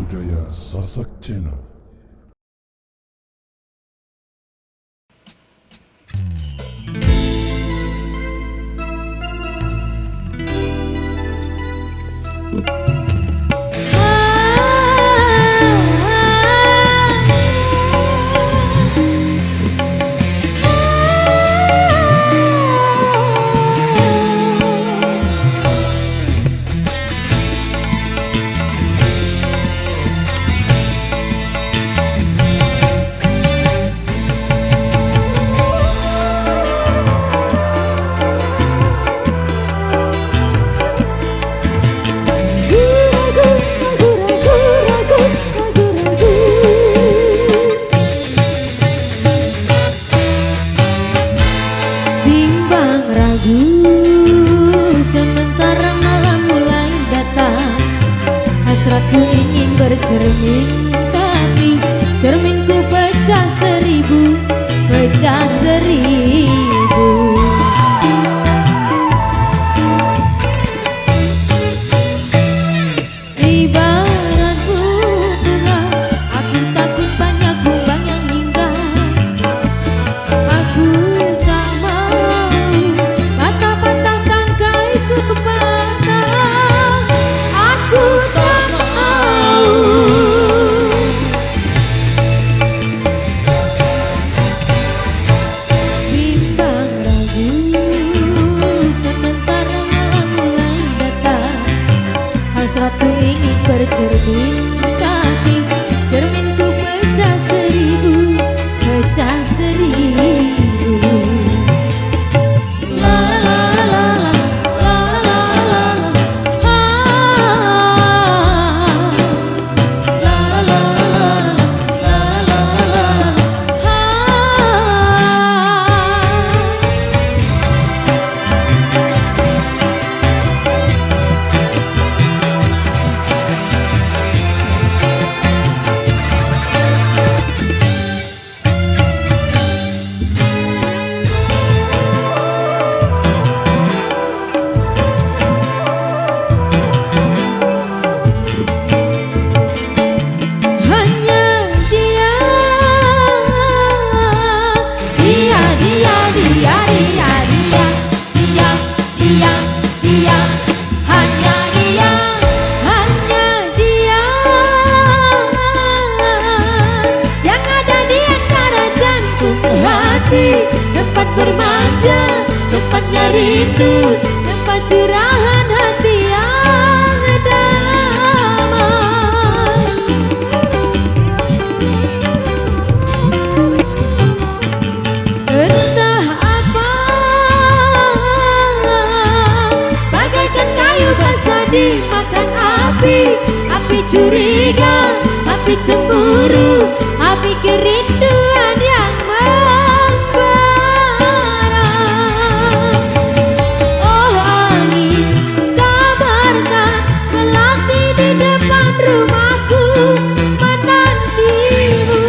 Budaya Sasak Channel. Sementara malam mulai datang, hasratku ingin bercermin, tapi cerminku pecah seribu, pecah seribu. Ibarat bunga, aku takut banyak kumbang yang hingga. Aku tak mau patah-patah tangkaiku patah. Aku tak mau bimbang ragu. Sementara malam mulai datang, hasratku ingin bercermin, tapi cerminku pecah seribu, pecah seribu. La la la la la la la la la. La la la la la la hanya dia, dia, dia, dia, dia, dia, dia, dia, dia, hanya dia, hanya dia yang ada di antara jantung hati, tempat bermanja, tempatnya rindu, tempat curahan hati yang damai. Entah apa, bagaikan kayu basah dimakan api, api curiga, api cemburu, api kerinduan yang membara. Oh angin, kabarkan melati di depan rumahku menantimu.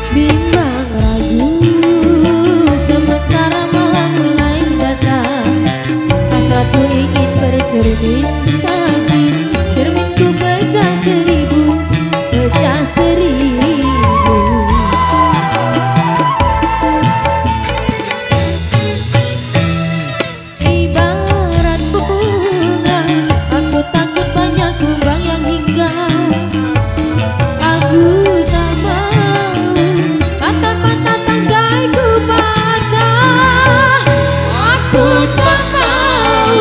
Bimbang ragu, sementara malam mulai datang, hasratku ingin bercermin, tapi cerminku pecah seribu, pecah seribu. Ibarat bunga, aku takut banyak kumbang yang hingga. Aku tak mau patah-patah tanggaiku patah. Aku tak mau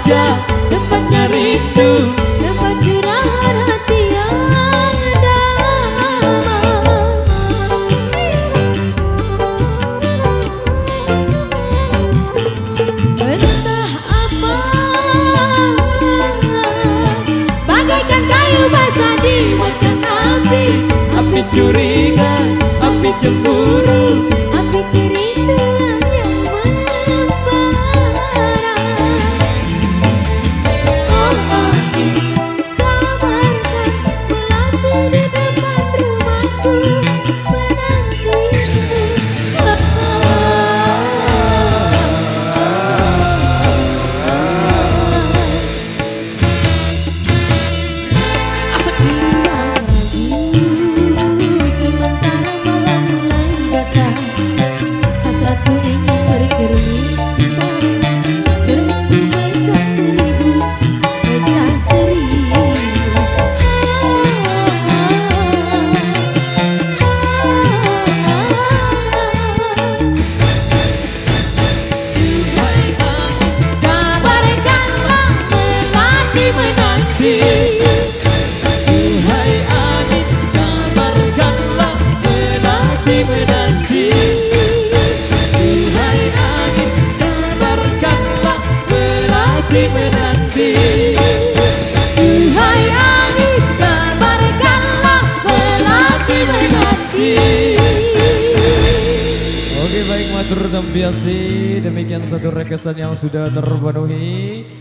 saja tempatnya rindu, tempat curahan hati yang damai. Entah apa, bagaikan kayu basah dimakan api, api curiga, api cemburu, api kerinduan yang membara. Oh, kabarkan pelaku di depan rumahku menantimu. asik Hilang ragu sementara malam mulai datang. Hasratku ingin bercerita, cerita pecah seribu, pecah seribu. Kabarkanlah melati menanti. Duhai angin, kabarkanlah menanti menanti. Duhai angin, kabarkanlah menanti menanti. Duhai angin, kabarkanlah melati menanti. Oke baik matur tambiasi, demikian satu requestan yang sudah terpenuhi.